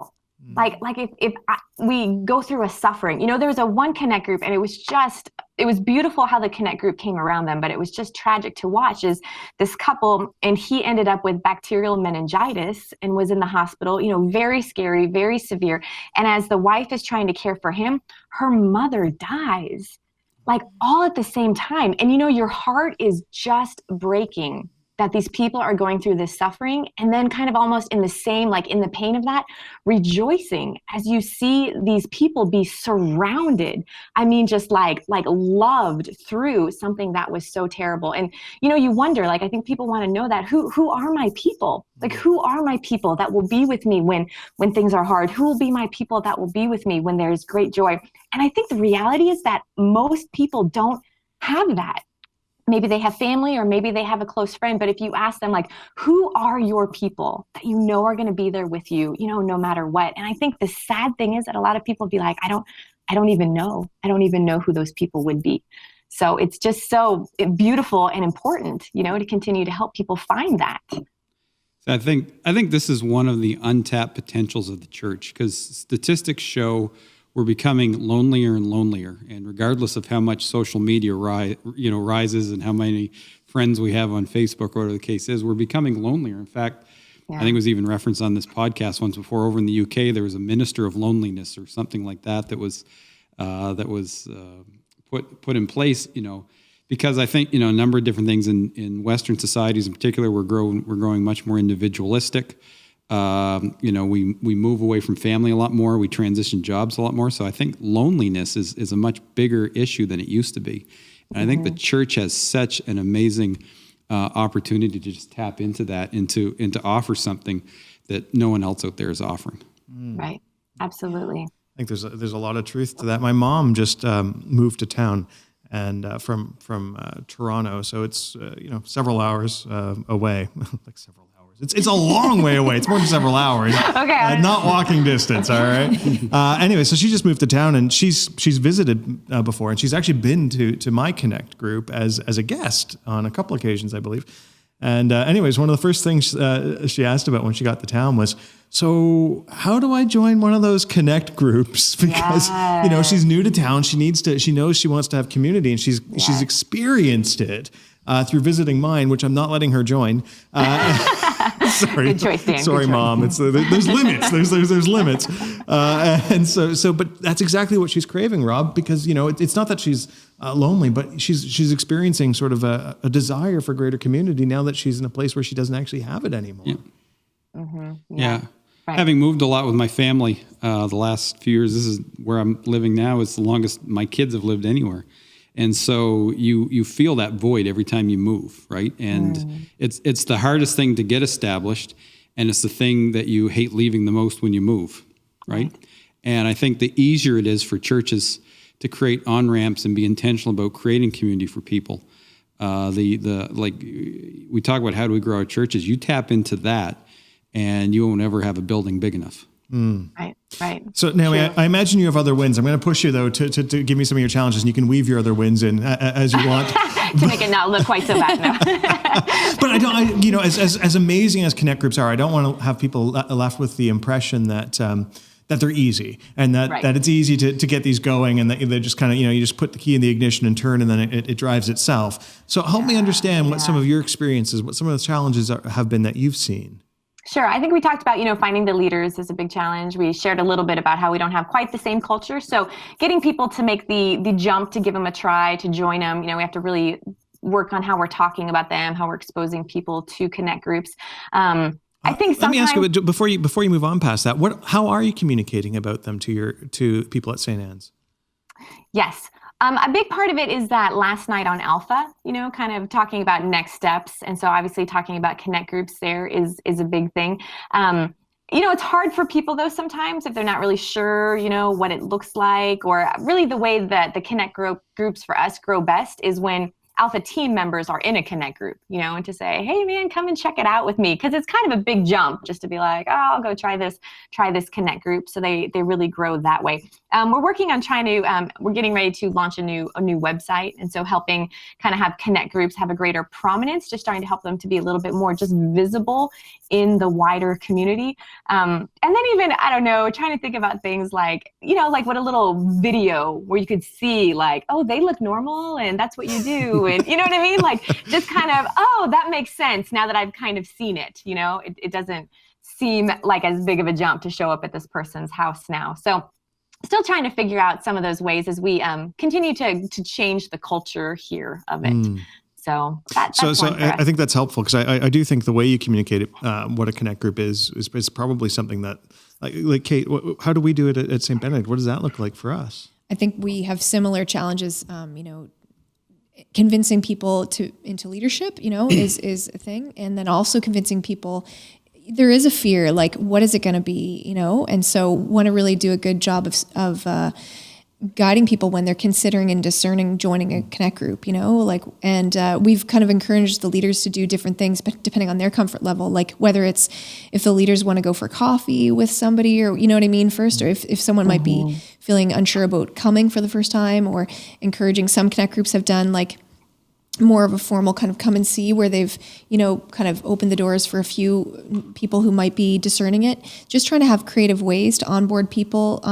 Like if we go through a suffering, there was a one Connect Group, and it was beautiful how the Connect Group came around them, but it was just tragic to watch, is this couple, and he ended up with bacterial meningitis and was in the hospital, very scary, very severe. And as the wife is trying to care for him, her mother dies. like all at the same time. And, your heart is just breaking that these people are going through this suffering, and then kind of almost in the same, like in the pain of that, rejoicing as you see these people be surrounded. I mean, just like loved through something that was so terrible. And, you wonder, like, I think people want to know that who are my people? Like, who are my people that will be with me when things are hard? Who will be my people that will be with me when there's great joy? And I think the reality is that most people don't have that. Maybe they have family, or maybe they have a close friend. But if you ask them, like, who are your people that are going to be there with you, no matter what? And I think the sad thing is that a lot of people be like, I don't even know. I don't even know who those people would be. So it's just so beautiful and important, to continue to help people find that. I think this is one of the untapped potentials of the church, because statistics show we're becoming lonelier and lonelier. And regardless of how much social media rises and how many friends we have on Facebook, or whatever the case is, we're becoming lonelier. In fact, I think it was even referenced on this podcast once before, over in the UK, there was a minister of loneliness or something like that was put in place, because I think, a number of different things in Western societies in particular, we're growing much more individualistic. We move away from family a lot more. We transition jobs a lot more. So I think loneliness is a much bigger issue than it used to be. And I think the church has such an amazing opportunity to just tap into that and to offer something that no one else out there is offering. Right. Absolutely. I think there's a lot of truth to that. My mom just moved to town, and from Toronto, so it's several hours away, like several. It's a long way away. It's more than several hours. Okay. Not walking distance. All right. Anyway, so she just moved to town, and she's visited before, and she's actually been to my Connect group as a guest on a couple occasions, I believe. And anyways, one of the first things she asked about when she got to town was, so how do I join one of those Connect groups? Because she's new to town. She knows she wants to have community, and she's experienced it through visiting mine, which I'm not letting her join. Sorry, good choice, Dan. Sorry, Mom. There's limits. There's limits, and so. But that's exactly what she's craving, Rob. Because it's not that she's lonely, but she's experiencing sort of a desire for greater community now that she's in a place where she doesn't actually have it anymore. Yeah. Mm-hmm. Yeah. Right. Having moved a lot with my family the last few years, this is where I'm living now. It's the longest my kids have lived anywhere. And so you feel that void every time you move, right? And it's the hardest thing to get established, and it's the thing that you hate leaving the most when you move, right? And I think the easier it is for churches to create on-ramps and be intentional about creating community for people. Like we talk about, how do we grow our churches? You tap into that, and you won't ever have a building big enough. Right. So Naomi, I imagine you have other wins. I'm going to push you though to give me some of your challenges, and you can weave your other wins in as you want to make it not look quite so bad. No. But as amazing as Connect groups are, I don't want to have people left with the impression that they're easy, and that it's easy to get these going, and that they're just kind of, you just put the key in the ignition and turn, and then it drives itself. So help me understand what some of your experiences, what some of the challenges have been that you've seen. Sure. I think we talked about, finding the leaders is a big challenge. We shared a little bit about how we don't have quite the same culture. So getting people to make the jump to give them a try, to join them, we have to really work on how we're talking about them, how we're exposing people to Connect groups. I think let me ask you before you move on past that. How are you communicating about them to people at St. Anne's? Yes. A big part of it is that last night on Alpha, kind of talking about next steps. And so obviously talking about Connect groups there is a big thing. It's hard for people though sometimes if they're not really sure, what it looks like, or really the way that the Connect groups for us grow best is when Alpha team members are in a Connect group, and to say, hey man, come and check it out with me. Cause it's kind of a big jump just to be like, oh, I'll go try this Connect group. So they really grow that way. We're working on we're getting ready to launch a new website. And so helping kind of have Connect groups have a greater prominence, just trying to help them to be a little bit more just visible in the wider community. And then even, I don't know, trying to think about things like, like what a little video where you could see like, oh, they look normal and that's what you do. And you know what I mean? Like just kind of, oh, that makes sense now that I've kind of seen it, it doesn't seem like as big of a jump to show up at this person's house now. So still trying to figure out some of those ways as we continue to change the culture here of it. So that's so one for us. I think that's helpful, because I do think the way you communicate it, what a connect group is probably something that, like Kate, how do we do it at St. Benedict? What does that look like for us? I think we have similar challenges. Convincing people into leadership, is a thing, and then also convincing people. There is a fear, like, what is it going to be, and so want to really do a good job of guiding people when they're considering and discerning joining a connect group, and we've kind of encouraged the leaders to do different things, but depending on their comfort level, like whether it's if the leaders want to go for coffee with somebody, or, you know what I mean, first, or if someone might be feeling unsure about coming for the first time, or encouraging. Some connect groups have done like more of a formal kind of come and see, where they've, kind of opened the doors for a few people who might be discerning it. Just trying to have creative ways to onboard people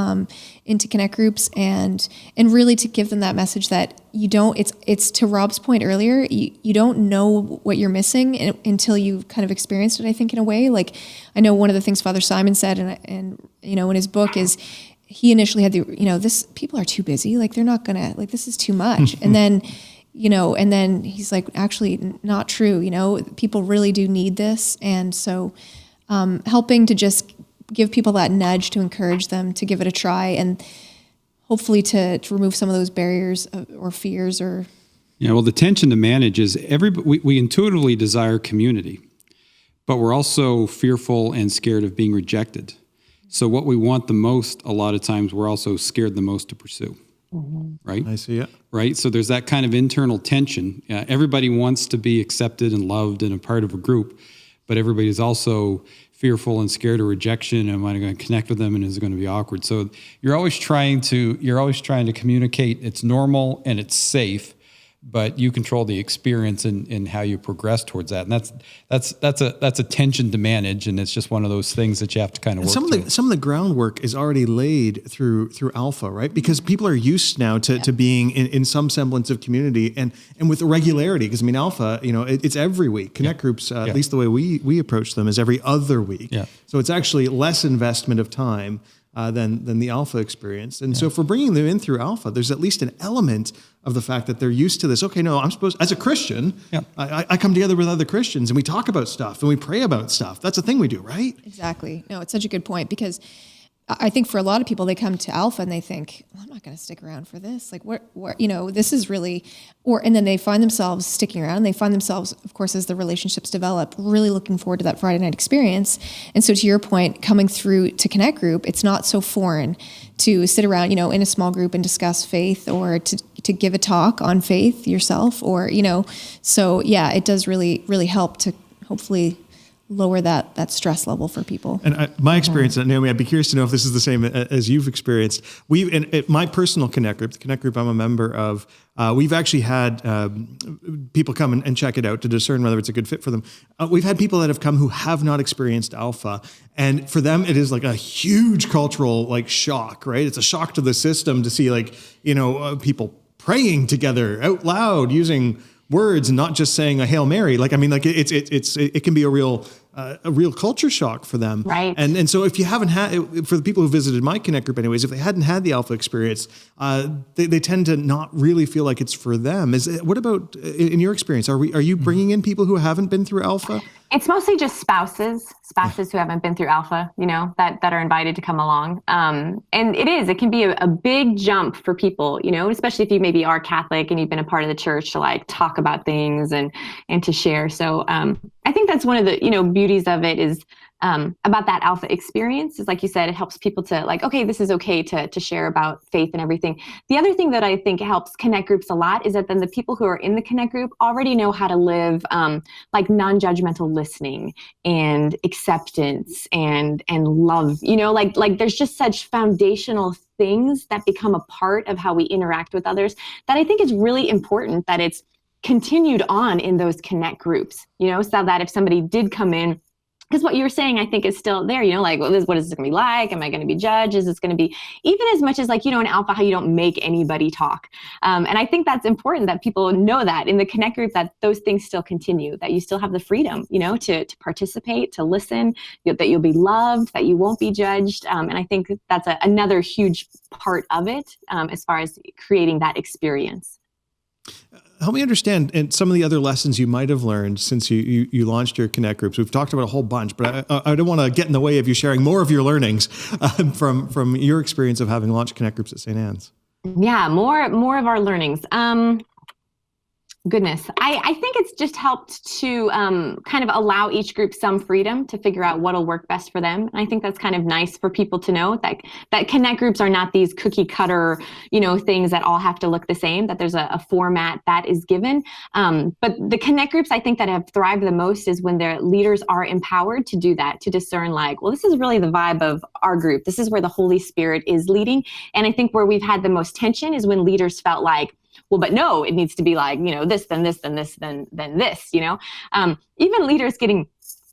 into connect groups, and really to give them that message that it's to Rob's point earlier, you don't know what you're missing until you've kind of experienced it, I think, in a way. Like, I know one of the things Father Simon said, and in his book, is he initially had this, people are too busy, like they're not gonna, like, this is too much. And then and then he's like, actually not true. People really do need this. And so helping to just give people that nudge to encourage them to give it a try, and hopefully to remove some of those barriers or fears or. Yeah, well, the tension to manage is we intuitively desire community, but we're also fearful and scared of being rejected. So what we want the most, a lot of times, we're also scared the most to pursue. Right? I see it. Right? So there's that kind of internal tension. Everybody wants to be accepted and loved and a part of a group, but everybody's also fearful and scared of rejection. Am I going to connect with them, and is it going to be awkward? So you're always trying to communicate it's normal and it's safe, but you control the experience and how you progress towards that. And that's a tension to manage, and it's just one of those things that you have to kind of work through. Some of the groundwork is already laid through Alpha, right? Because people are used now to being in some semblance of community and with regularity. Because Alpha, it's every week. Connect groups, at least the way we approach them, is every other week. Yeah. So it's actually less investment of time than the Alpha experience. And so if we're bringing them in through Alpha, there's at least an element of the fact that they're used to this. Okay, no, I'm supposed, as a Christian, I come together with other Christians and we talk about stuff and we pray about stuff. That's a thing we do, right? Exactly. No, it's such a good point, because I think for a lot of people, they come to Alpha and they think, well, I'm not going to stick around for this. Like, what, this is really, and then they find themselves sticking around. And they find themselves, of course, as the relationships develop, really looking forward to that Friday night experience. And so to your point, coming through to Connect Group, it's not so foreign to sit around, in a small group and discuss faith, or to give a talk on faith yourself, or, so yeah, it does really, really help to hopefully lower that stress level for people. And my experience, Naomi, I'd be curious to know if this is the same as you've experienced. At my personal Connect Group, the Connect Group I'm a member of, we've actually had people come and check it out to discern whether it's a good fit for them. We've had people that have come who have not experienced Alpha, and for them it is like a huge cultural shock, right? It's a shock to the system to see people praying together out loud using words and not just saying a Hail Mary. It can be a real culture shock for them. Right. And so if you haven't had, for the people who visited my Connect Group anyways, if they hadn't had the Alpha experience, they tend to not really feel like it's for them. What about in your experience? Are you bringing in people who haven't been through Alpha? It's mostly just spouses who haven't been through Alpha, that are invited to come along. And it can be a big jump for people, especially if you maybe are Catholic and you've been a part of the church, to talk about things and to share. So I think that's one of the, beauties of it is about that Alpha experience is, like you said, it helps people to okay, this is okay to share about faith and everything. The other thing that I think helps Connect Groups a lot is that then the people who are in the Connect Group already know how to live non-judgmental listening and acceptance and love, there's just such foundational things that become a part of how we interact with others that I think is really important that it's continued on in those Connect Groups, so that if somebody did come in because what you were saying, I think, is still there, like, well, what is this going to be like? Am I going to be judged? Is this going to be, even as much as like, in Alpha, how you don't make anybody talk. And I think that's important that people know that in the Connect group, that those things still continue, that you still have the freedom, to participate, to listen, that you'll be loved, that you won't be judged. And I think that's another huge part of it as far as creating that experience. Help me understand and some of the other lessons you might have learned since you launched your Connect groups. We've talked about a whole bunch, but I don't want to get in the way of you sharing more of your learnings from your experience of having launched Connect groups at St. Anne's. Yeah, more of our learnings. Goodness, I think it's just helped to kind of allow each group some freedom to figure out what'll work best for them. And I think that's kind of nice for people to know that Connect groups are not these cookie cutter, things that all have to look the same, that there's a format that is given. But the Connect groups, I think, that have thrived the most is when their leaders are empowered to do that, to discern like, well, this is really the vibe of our group. This is where the Holy Spirit is leading. And I think where we've had the most tension is when leaders felt like, well, but no, it needs to be like, this, then this, then this, then this, even leaders getting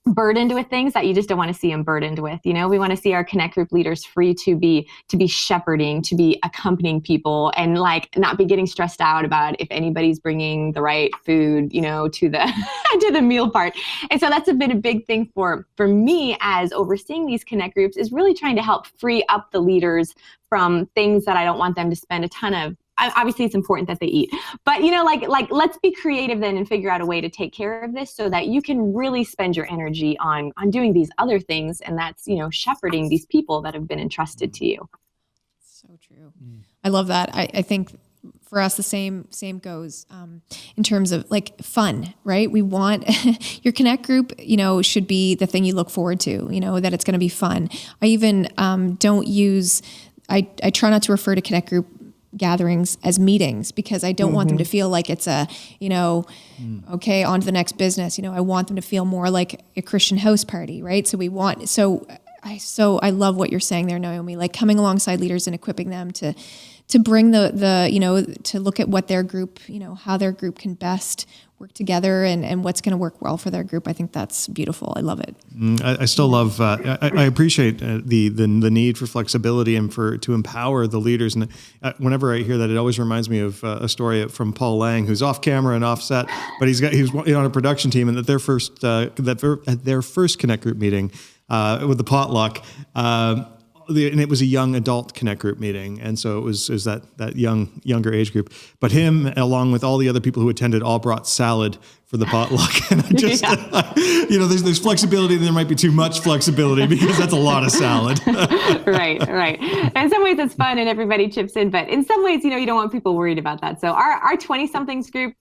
burdened with things that you just don't want to see them burdened with. We want to see our Connect group leaders free to be shepherding, to be accompanying people, and like not be getting stressed out about if anybody's bringing the right food, to the to the meal part. And so that's been a big thing for me as overseeing these Connect groups, is really trying to help free up the leaders from things that I don't want them to spend a ton of. Obviously, it's important that they eat, but like let's be creative then and figure out a way to take care of this so that you can really spend your energy on doing these other things, and that's shepherding these people that have been entrusted to you. So true. I love that. I think for us the same goes in terms of like fun, right? We want your Connect group, should be the thing you look forward to, that it's going to be fun. I even don't use. I try not to refer to Connect group gatherings as meetings, because I don't want them to feel like it's a, okay, on to the next business. I want them to feel more like a Christian house party, right? I love what you're saying there, Naomi, like coming alongside leaders and equipping them to bring to look at what their group, how their group can best work together and what's going to work well for their group. I think that's beautiful. I love it. I still love, I appreciate the need for flexibility and to empower the leaders. And whenever I hear that, it always reminds me of a story from Paul Lang, who's off camera and off set, but he's on a production team, and at their first Connect group meeting with the potluck, and it was a young adult Connect group meeting. And so it was that younger age group. But him, along with all the other people who attended, all brought salad for the potluck. And I just, there's flexibility, and there might be too much flexibility, because that's a lot of salad. Right. In some ways it's fun and everybody chips in, but in some ways, you don't want people worried about that. So our 20-somethings group,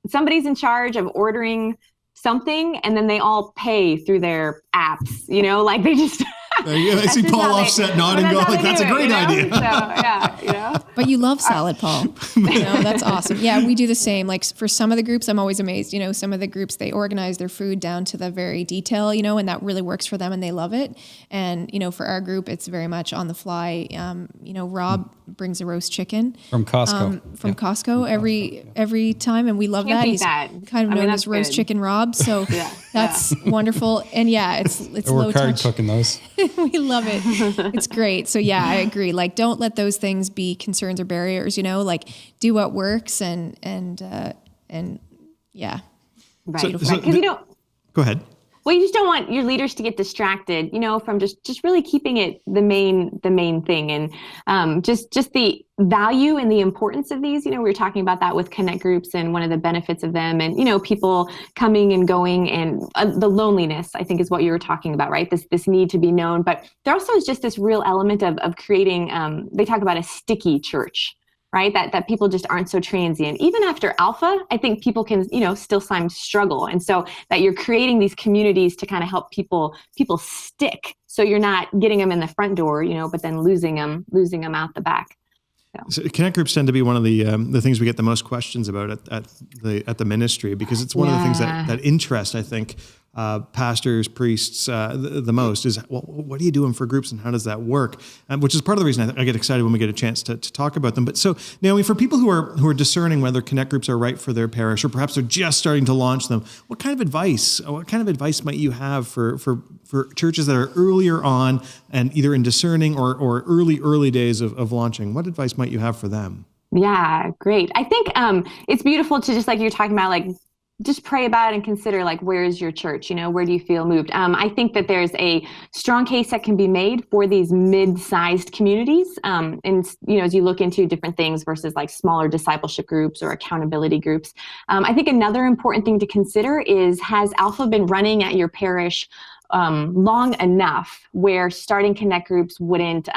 somebody's in charge of ordering something, and then they all pay through their apps, like they just... I see Paul offset nodding, going like, "That's a great idea." So, yeah, But you love salad, Paul. That's awesome. Yeah, we do the same. Like for some of the groups, I'm always amazed. Some of the groups, they organize their food down to the very detail. And that really works for them, and they love it. And for our group, it's very much on the fly. Rob brings a roast chicken from Costco. Costco every time, and we love that. He's kind of known as Roast Chicken Rob. So that's wonderful. And it's low touch. We're hard cooking those. We love it. It's great. So I agree. Like, don't let those things be concerns or barriers, like do what works and yeah. Right. Because go ahead. Well, you just don't want your leaders to get distracted, from just really keeping it the main thing, and just the value and the importance of these. We were talking about that with Connect groups and one of the benefits of them, and people coming and going, and the loneliness, I think, is what you were talking about, right? This need to be known, but there also is just this real element of creating. They talk about a sticky church. Right, that people just aren't so transient. Even after Alpha, I think people can, still sometimes struggle. And so that you're creating these communities to kind of help people stick. So you're not getting them in the front door, but then losing them out the back. So Connect groups tend to be one of the things we get the most questions about at the ministry, because it's one of the things that interest, I think, pastors, priests, the most is, well, what are you doing for groups and how does that work? Which is part of the reason I get excited when we get a chance to talk about them. But so, Naomi, for people who are discerning whether connect groups are right for their parish, or perhaps they're just starting to launch them, what kind of advice might you have for churches that are earlier on and either in discerning or early days of launching? What advice might you have for them? Yeah, great. I think it's beautiful to just like you're talking about, like, just pray about it and consider, like, where is your church? Where do you feel moved? I think that there's a strong case that can be made for these mid-sized communities. And, as you look into different things versus like smaller discipleship groups or accountability groups, I think another important thing to consider is, has Alpha been running at your parish long enough where starting connect groups wouldn't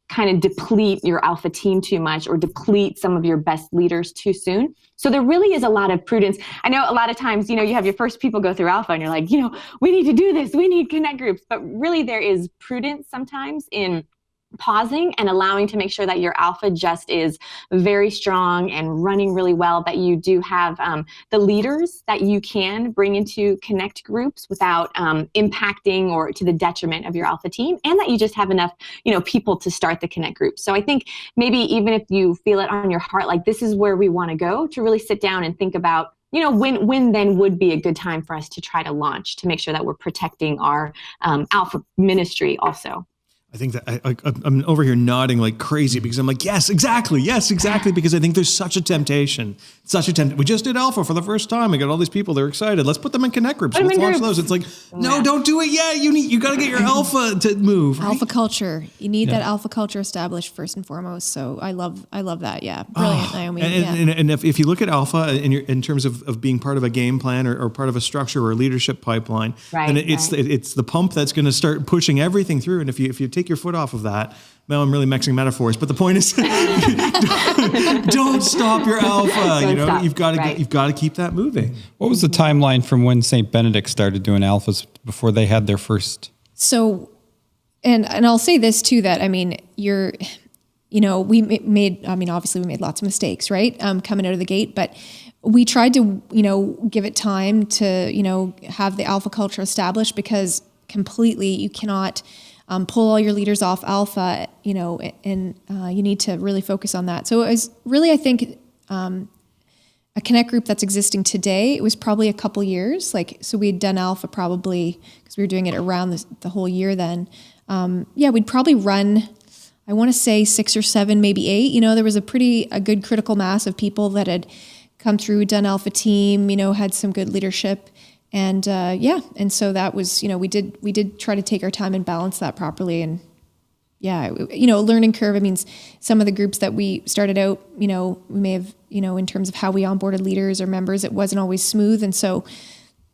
kind of deplete your Alpha team too much or deplete some of your best leaders too soon? So there really is a lot of prudence. I know a lot of times, you have your first people go through Alpha and you're like, we need to do this, we need connect groups. But really there is prudence sometimes in pausing and allowing to make sure that your Alpha just is very strong and running really well, that you do have the leaders that you can bring into connect groups without impacting or to the detriment of your Alpha team, and that you just have enough people to start the connect group. So I think maybe even if you feel it on your heart, like, this is where we want to go, to really sit down and think about when then would be a good time for us to try to launch, to make sure that we're protecting our Alpha ministry also. I think that I'm over here nodding like crazy because I'm like, yes, exactly. Because I think there's such a temptation. We just did Alpha for the first time. We got all these people. They're excited. Let's put them in connect groups. Let's launch those. It's like, no, don't do it yet. You got to get your Alpha to move. Right? Alpha culture. You need that Alpha culture established first and foremost. So I love that. Yeah. Brilliant, Naomi. And if you look at Alpha in terms of being part of a game plan or part of a structure or a leadership pipeline, and it's the pump that's going to start pushing everything through. And if you take your foot off of that, well, I'm really mixing metaphors, but the point is, don't stop your Alpha. You've got to keep that moving. What was the timeline from when St. Benedict started doing Alphas before they had their first? So, and I'll say this too, that we made lots of mistakes, right? Coming out of the gate, but we tried to, give it time to, have the Alpha culture established, because completely you cannot pull all your leaders off Alpha, and you need to really focus on that. So it was really, I think, a connect group that's existing today, it was probably a couple years. So we had done Alpha probably, because we were doing it around the whole year then. We'd probably run, I want to say 6 or 7, maybe 8. There was a good critical mass of people that had come through, done Alpha team, had some good leadership. And and so that was, we did try to take our time and balance that properly. And learning curve. I mean, some of the groups that we started out, we may have, in terms of how we onboarded leaders or members, it wasn't always smooth. And so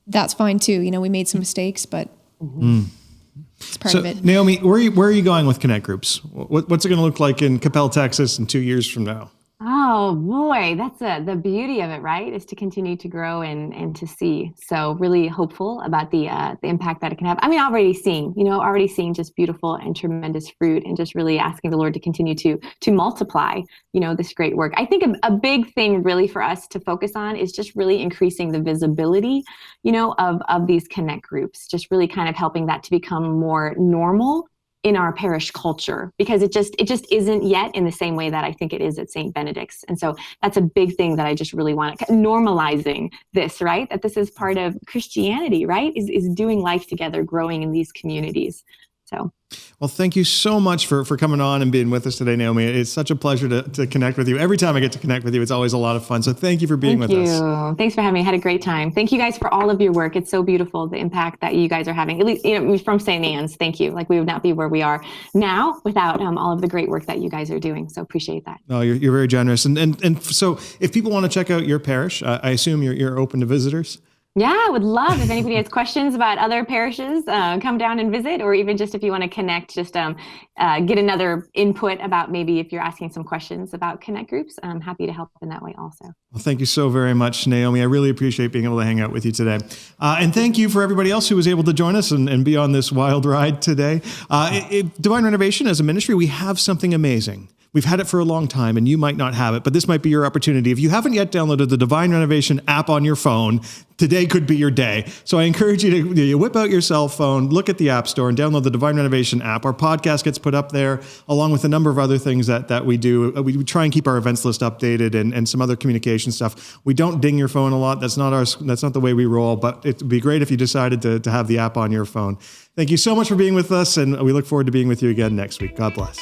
that's fine too. We made some mistakes, but it's part of it. Naomi, where are you going with connect groups? What's it going to look like in Coppell, Texas in 2 years from now? Oh boy, that's the beauty of it, right? Is to continue to grow and to see. So really hopeful about the impact that it can have. I mean, already seeing just beautiful and tremendous fruit, and just really asking the Lord to continue to multiply, this great work. I think a big thing really for us to focus on is just really increasing the visibility, of these connect groups, just really kind of helping that to become more normal in our parish culture, because it just isn't yet in the same way that I think it is at St. Benedict's. And so that's a big thing that I just really want, normalizing this, right? That this is part of Christianity, right? Is doing life together, growing in these communities. So. Well, thank you so much for coming on and being with us today, Naomi. It's such a pleasure to connect with you. Every time I get to connect with you, it's always a lot of fun. So thank you for being with us. Thanks for having me. I had a great time. Thank you guys for all of your work. It's so beautiful, the impact that you guys are having. At least, from St. Anne's. Thank you. We would not be where we are now without all of the great work that you guys are doing. So appreciate that. Oh, you're very generous. And so if people want to check out your parish, I assume you're open to visitors. Yeah, I would love if anybody has questions about other parishes, come down and visit, or even just if you want to connect, just get another input about maybe if you're asking some questions about connect groups. I'm happy to help in that way also. Well, thank you so very much, Naomi. I really appreciate being able to hang out with you today. And thank you for everybody else who was able to join us and be on this wild ride today. Divine Renovation as a ministry, we have something amazing. We've had it for a long time and you might not have it, but this might be your opportunity. If you haven't yet downloaded the Divine Renovation app on your phone, today could be your day. So I encourage you to whip out your cell phone, look at the App Store and download the Divine Renovation app. Our podcast gets put up there along with a number of other things that we do. We try and keep our events list updated and some other communication stuff. We don't ding your phone a lot. That's not the way we roll, but it'd be great if you decided to have the app on your phone. Thank you so much for being with us, and we look forward to being with you again next week. God bless.